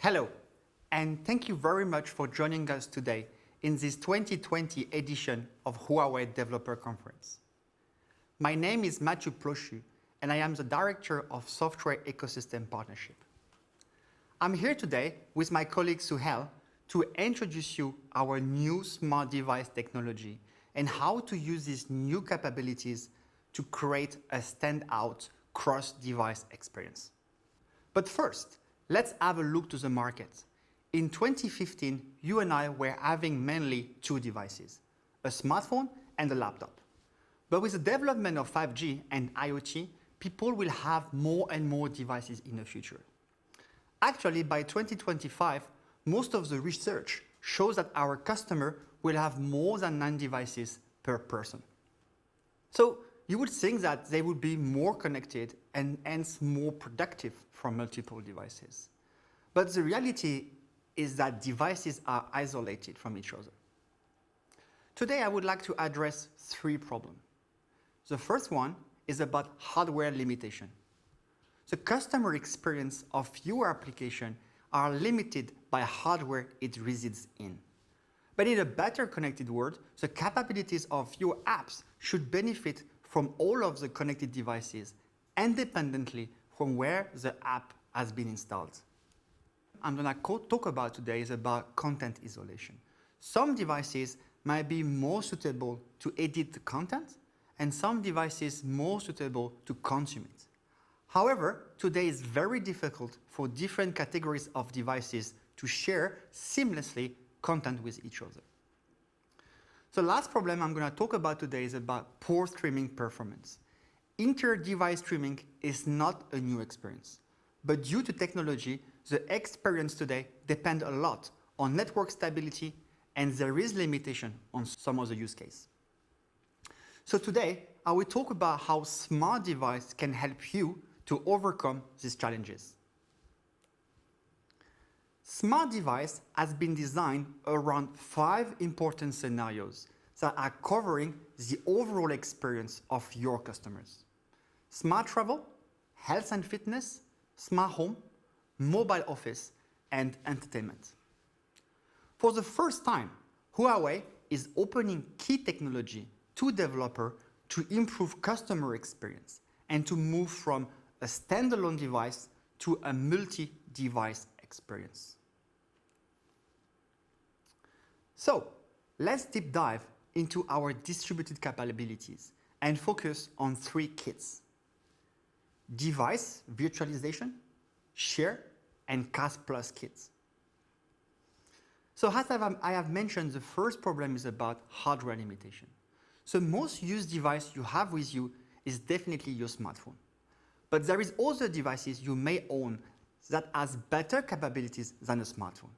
Hello, and thank you very much for joining us today in this 2020 edition of Huawei Developer Conference. My name is Mathieu Plochu, and I am the Director of Software Ecosystem Partnership. I'm here today with my colleague Suhail to introduce you our new smart device technology and how to use these new capabilities to create a standout cross-device experience. But first, let's have a look to the market. In 2015, you and I were having mainly two devices, a smartphone and a laptop. But with the development of 5G and IoT, people will have more and more devices in the future. Actually, by 2025, most of the research shows that our customer will have more than 9 devices per person. So you would think that they would be more connected and hence more productive from multiple devices. But the reality is that devices are isolated from each other. Today, I would like to address 3 problems. The first one is about hardware limitation. The customer experience of your application are limited by hardware it resides in. But in a better connected world, the capabilities of your apps should benefit from all of the connected devices, independently from where the app has been installed. I'm going to talk about today is about content isolation. Some devices might be more suitable to edit the content, and some devices more suitable to consume it. However, today is very difficult for different categories of devices to share seamlessly content with each other. The last problem I'm going to talk about today is about poor streaming performance. Inter-device streaming is not a new experience, but due to technology, the experience today depends a lot on network stability, and there is limitation on some of the use cases. So today, I will talk about how smart device can help you to overcome these challenges. Smart device has been designed around 5 important scenarios that are covering the overall experience of your customers. Smart travel, health and fitness, smart home, mobile office, and entertainment. For the first time, Huawei is opening key technology to developers to improve customer experience and to move from a standalone device to a multi-device experience. So, let's deep dive into our distributed capabilities and focus on 3 kits: device virtualization, share, and CAS Plus kits. So as I have mentioned, the first problem is about hardware limitation. So most used device you have with you is definitely your smartphone. But there is other devices you may own that has better capabilities than a smartphone.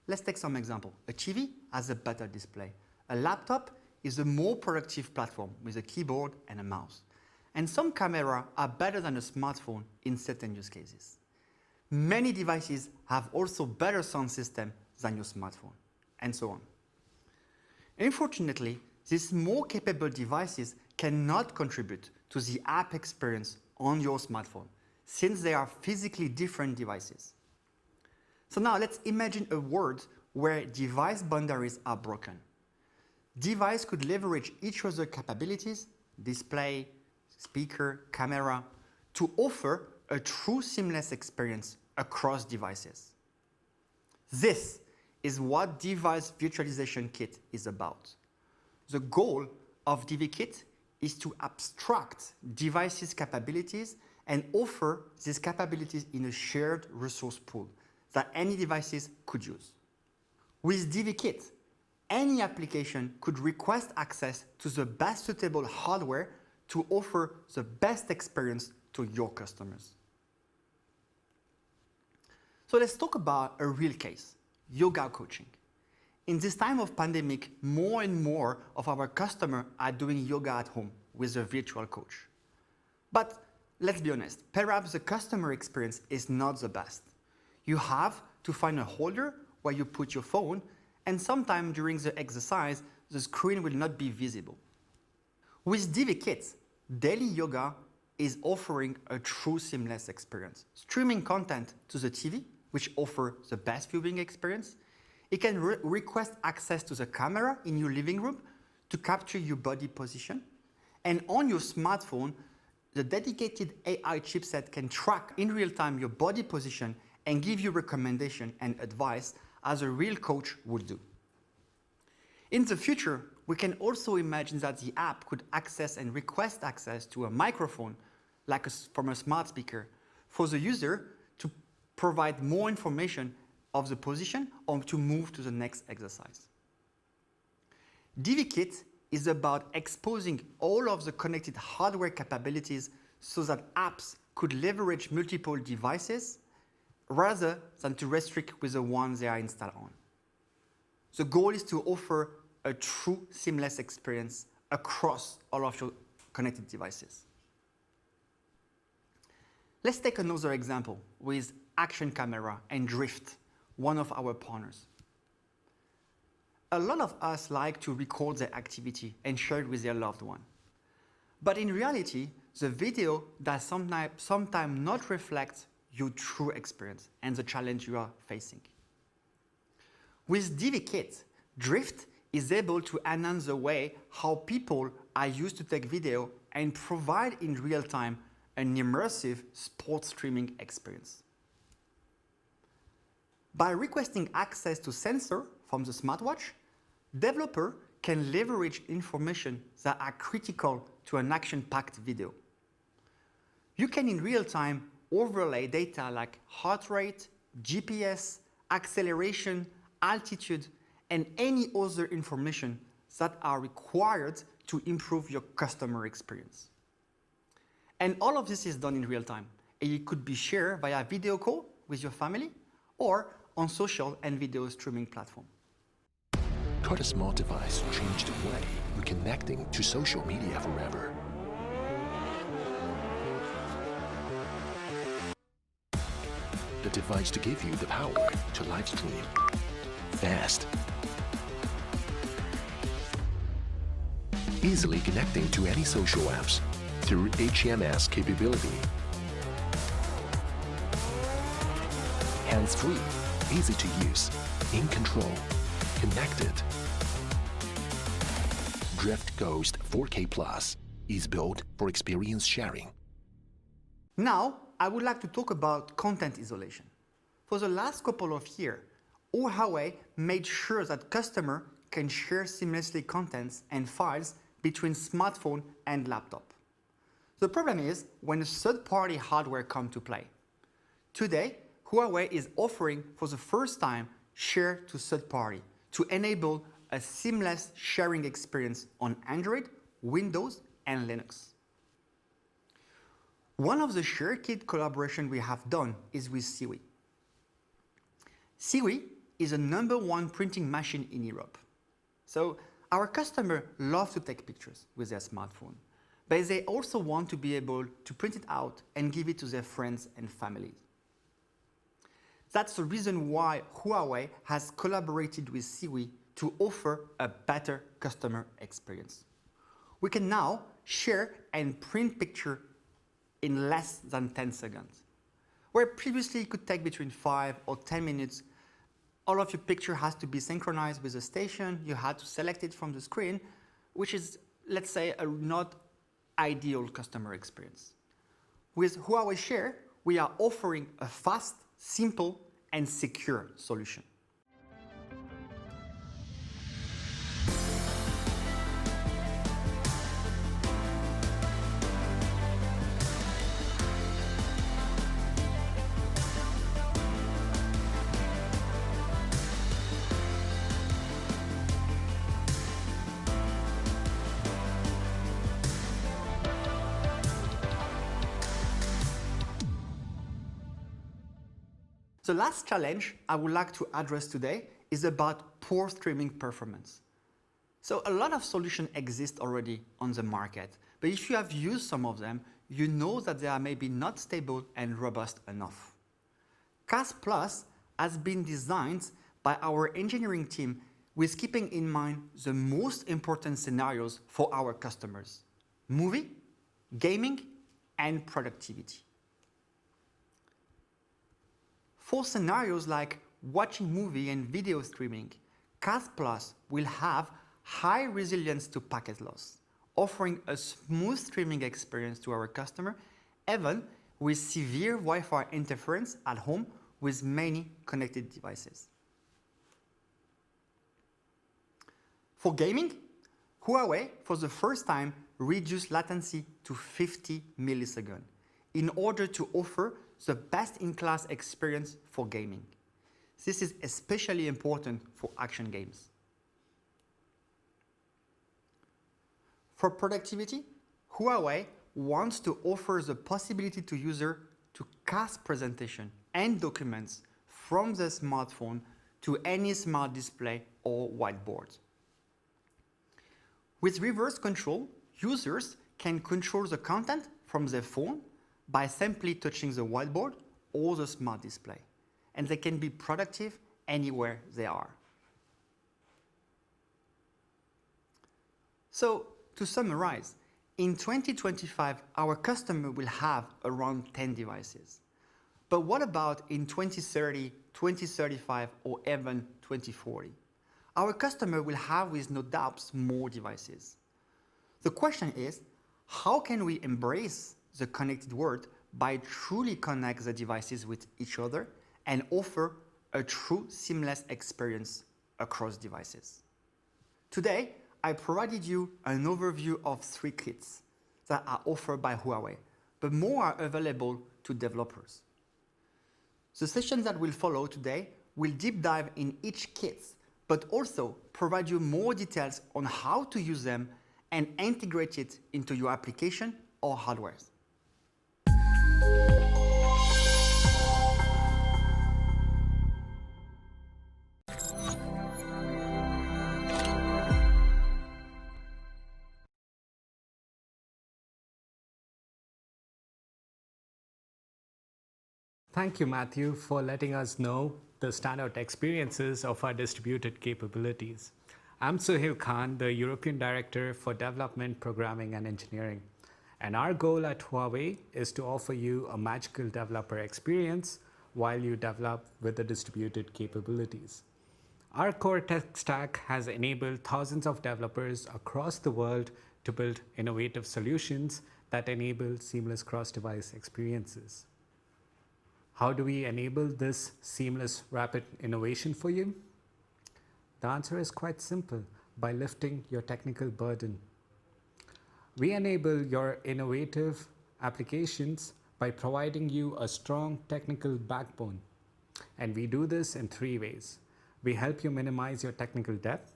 Let's take some example. A TV has a better display. A laptop is a more productive platform with a keyboard and a mouse. And some cameras are better than a smartphone in certain use cases. Many devices have also better sound system than your smartphone, and so on. Unfortunately, these more capable devices cannot contribute to the app experience on your smartphone, since they are physically different devices. So now let's imagine a world where device boundaries are broken. Devices could leverage each other's capabilities, display, speaker, camera, to offer a true seamless experience across devices. This is what Device Virtualization Kit is about. The goal of DVKit is to abstract devices' capabilities and offer these capabilities in a shared resource pool that any devices could use. With DVKit, any application could request access to the best suitable hardware to offer the best experience to your customers. So let's talk about a real case, yoga coaching. In this time of pandemic, more and more of our customers are doing yoga at home with a virtual coach. But let's be honest, perhaps the customer experience is not the best. You have to find a holder where you put your phone, and sometime during the exercise, the screen will not be visible. With DVKit, daily yoga is offering a true seamless experience, streaming content to the TV which offer the best viewing experience. It can request access to the camera in your living room to capture your body position. And on your smartphone, the dedicated AI chipset can track in real time your body position and give you recommendation and advice as a real coach would do. In the future, we can also imagine that the app could access and request access to a microphone, like from a smart speaker, for the user to provide more information of the position or to move to the next exercise. DEVICEVIRTUALIZATION is about exposing all of the connected hardware capabilities so that apps could leverage multiple devices rather than to restrict with the ones they are installed on. The goal is to offer a true seamless experience across all of your connected devices. Let's take another example with Action Camera and Drift, one of our partners. A lot of us like to record their activity and share it with their loved one. But in reality, the video does sometimes not reflect your true experience and the challenge you are facing. With DEVICEVIRTUALIZATION, Drift is able to enhance the way how people are used to take video and provide in real time an immersive sports streaming experience. By requesting access to sensor from the smartwatch, developer can leverage information that are critical to an action-packed video. You can in real time overlay data like heart rate, GPS, acceleration, altitude, and any other information that are required to improve your customer experience. And all of this is done in real time. It could be shared via video call with your family or on social and video streaming platform. Could a small device change the way we're connecting to social media forever? The device to give you the power to live stream fast, easily connecting to any social apps through HMS capability, hands-free, easy to use, in control, connected. Drift Ghost 4K Plus is built for experience sharing. Now, I would like to talk about content isolation. For the last couple of years, Huawei made sure that customers can share seamlessly contents and files between smartphone and laptop. The problem is when a third-party hardware comes to play. Today, Huawei is offering for the first time share to third party to enable a seamless sharing experience on Android, Windows, and Linux. One of the ShareKit collaboration we have done is with Siwi. Siwi is a #1 printing machine in Europe. So our customers love to take pictures with their smartphone, but they also want to be able to print it out and give it to their friends and family. That's the reason why Huawei has collaborated with Siwi to offer a better customer experience. We can now share and print pictures in less than 10 seconds. Where previously it could take between 5 or 10 minutes, all of your picture has to be synchronized with the station, you had to select it from the screen, which is, let's say, a not ideal customer experience. With Huawei Share, we are offering a fast, simple, and secure solution. The last challenge I would like to address today is about poor streaming performance. So a lot of solutions exist already on the market, but if you have used some of them, you know that they are maybe not stable and robust enough. CAS Plus has been designed by our engineering team with keeping in mind the most important scenarios for our customers: movie, gaming, and productivity. For scenarios like watching movie and video streaming, CAS Plus will have high resilience to packet loss, offering a smooth streaming experience to our customer, even with severe Wi-Fi interference at home with many connected devices. For gaming, Huawei, for the first time, reduced latency to 50 milliseconds in order to offer the best-in-class experience for gaming. This is especially important for action games. For productivity, Huawei wants to offer the possibility to users to cast presentation and documents from the smartphone to any smart display or whiteboard. With reverse control, users can control the content from their phone by simply touching the whiteboard or the smart display, and they can be productive anywhere they are. So, to summarize, in 2025, our customer will have around 10 devices. But what about in 2030, 2035, or even 2040? Our customer will have, with no doubts, more devices. The question is, how can we embrace the connected world by truly connect the devices with each other and offer a true seamless experience across devices? Today, I provided you an overview of 3 kits that are offered by Huawei, but more are available to developers. The session that will follow today will deep dive in each kit, but also provide you more details on how to use them and integrate it into your application or hardware. Thank you, Matthew, for letting us know the standout experiences of our distributed capabilities. I'm Suhail Khan, the European Director for Development, Programming and Engineering. And our goal at Huawei is to offer you a magical developer experience while you develop with the distributed capabilities. Our core tech stack has enabled thousands of developers across the world to build innovative solutions that enable seamless cross-device experiences. How do we enable this seamless, rapid innovation for you? The answer is quite simple: by lifting your technical burden. We enable your innovative applications by providing you a strong technical backbone. And we do this in 3 ways. We help you minimize your technical debt.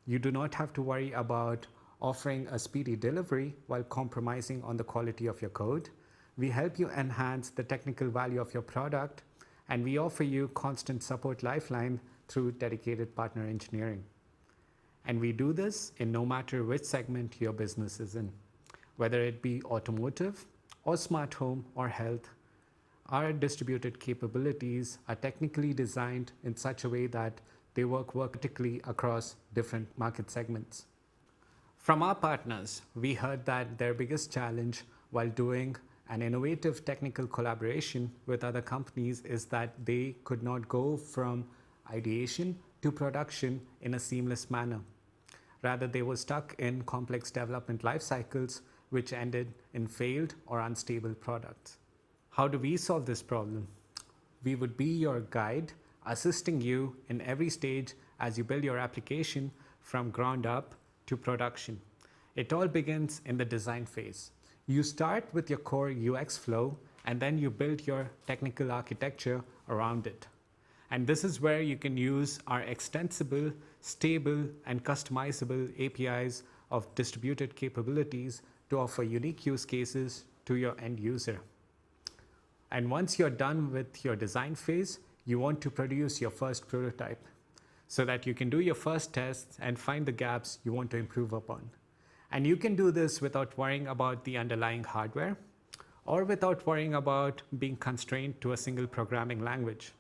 You do not have to worry about offering a speedy delivery while compromising on the quality of your code. We help you enhance the technical value of your product, and we offer you constant support lifeline through dedicated partner engineering. And we do this in no matter which segment your business is in, whether it be automotive or smart home or health. Our distributed capabilities are technically designed in such a way that they work vertically across different market segments. From our partners, we heard that their biggest challenge while doing an innovative technical collaboration with other companies is that they could not go from ideation to production in a seamless manner. Rather, they were stuck in complex development life cycles, which ended in failed or unstable products. How do we solve this problem? We would be your guide, assisting you in every stage as you build your application from ground up to production. It all begins in the design phase. You start with your core UX flow, and then you build your technical architecture around it. And this is where you can use our extensible, stable, and customizable APIs of distributed capabilities to offer unique use cases to your end user. And once you're done with your design phase, you want to produce your first prototype so that you can do your first tests and find the gaps you want to improve upon. And you can do this without worrying about the underlying hardware or without worrying about being constrained to a single programming language,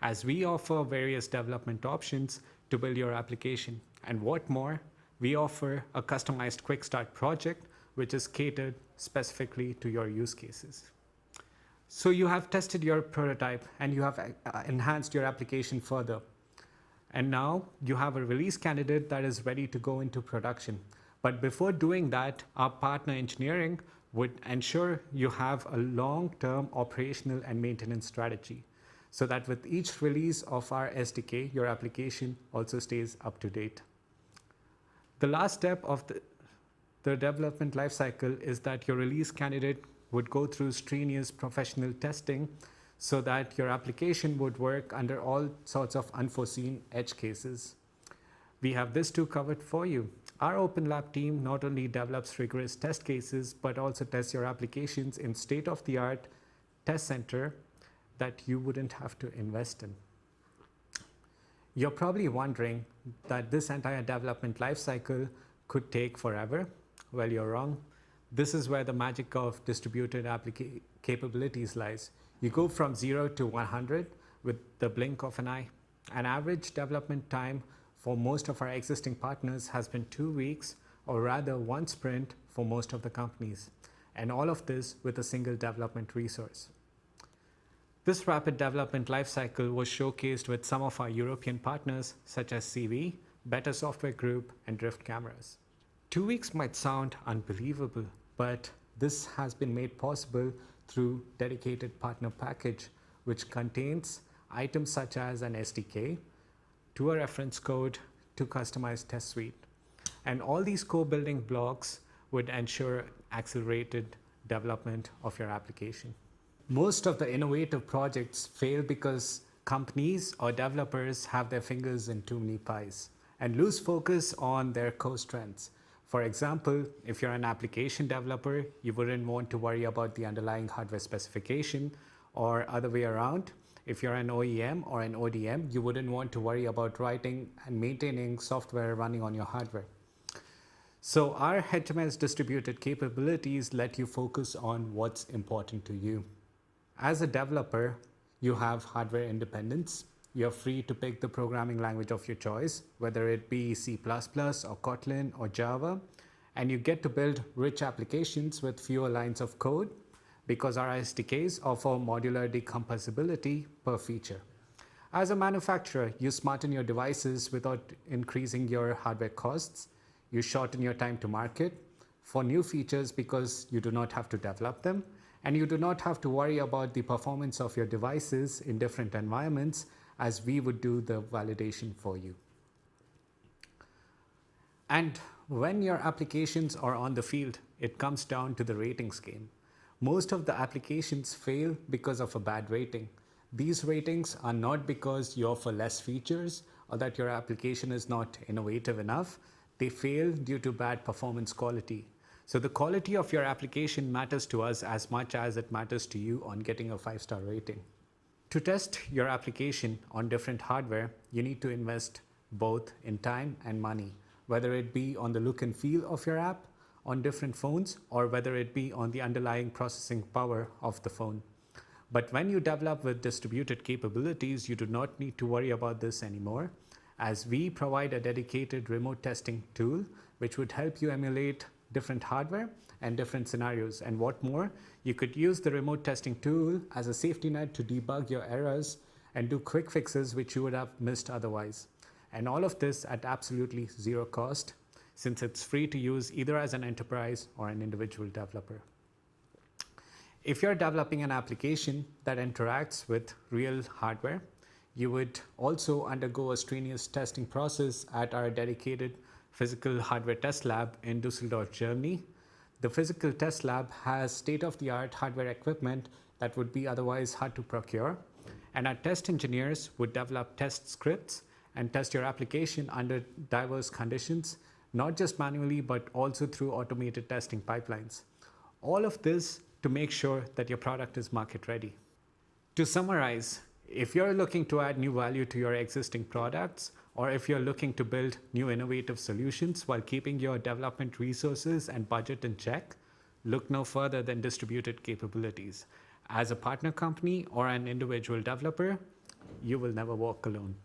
as we offer various development options to build your application. And what more, we offer a customized quick start project which is catered specifically to your use cases. So you have tested your prototype and you have enhanced your application further. And now you have a release candidate that is ready to go into production. But before doing that, our partner engineering would ensure you have a long-term operational and maintenance strategy so that with each release of our SDK, your application also stays up to date. The last step of the development lifecycle is that your release candidate would go through strenuous professional testing so that your application would work under all sorts of unforeseen edge cases. We have this too covered for you. Our Open Lab team not only develops rigorous test cases, but also tests your applications in state-of-the-art test center that you wouldn't have to invest in. You're probably wondering that this entire development lifecycle could take forever. Well, you're wrong. This is where the magic of distributed capabilities lies. You go from 0 to 100 with the blink of an eye. An average development time for most of our existing partners has been 2 weeks, or rather 1 sprint for most of the companies. And all of this with a single development resource. This rapid development lifecycle was showcased with some of our European partners such as CV, Better Software Group, and Drift Cameras. 2 weeks might sound unbelievable, but this has been made possible through dedicated partner package, which contains items such as an SDK, to a reference code, to customized test suite. And all these co-building blocks would ensure accelerated development of your application. Most of the innovative projects fail because companies or developers have their fingers in too many pies and lose focus on their core strengths. For example, if you're an application developer, you wouldn't want to worry about the underlying hardware specification, or other way around. If you're an OEM or an ODM, you wouldn't want to worry about writing and maintaining software running on your hardware. So our HMS distributed capabilities let you focus on what's important to you. As a developer, you have hardware independence. You're free to pick the programming language of your choice, whether it be C++ or Kotlin or Java, and you get to build rich applications with fewer lines of code because our SDKs offer modular decomposability per feature. As a manufacturer, you smarten your devices without increasing your hardware costs. You shorten your time to market for new features because you do not have to develop them, and you do not have to worry about the performance of your devices in different environments, as we would do the validation for you. And when your applications are on the field, it comes down to the ratings game. Most of the applications fail because of a bad rating. These ratings are not because you offer less features or that your application is not innovative enough. They fail due to bad performance quality. So the quality of your application matters to us as much as it matters to you on getting a 5-star rating. To test your application on different hardware, you need to invest both in time and money, whether it be on the look and feel of your app on different phones, or whether it be on the underlying processing power of the phone. But when you develop with distributed capabilities, you do not need to worry about this anymore, as we provide a dedicated remote testing tool which would help you emulate different hardware and different scenarios. And what more, you could use the remote testing tool as a safety net to debug your errors and do quick fixes which you would have missed otherwise. And all of this at absolutely zero cost, since it's free to use either as an enterprise or an individual developer. If you're developing an application that interacts with real hardware, you would also undergo a strenuous testing process at our dedicated physical hardware test lab in Düsseldorf, Germany. The physical test lab has state-of-the-art hardware equipment that would be otherwise hard to procure, and our test engineers would develop test scripts and test your application under diverse conditions, not just manually, but also through automated testing pipelines. All of this to make sure that your product is market ready. To summarize, if you're looking to add new value to your existing products, or if you're looking to build new innovative solutions while keeping your development resources and budget in check, look no further than distributed capabilities. As a partner company or an individual developer, you will never walk alone.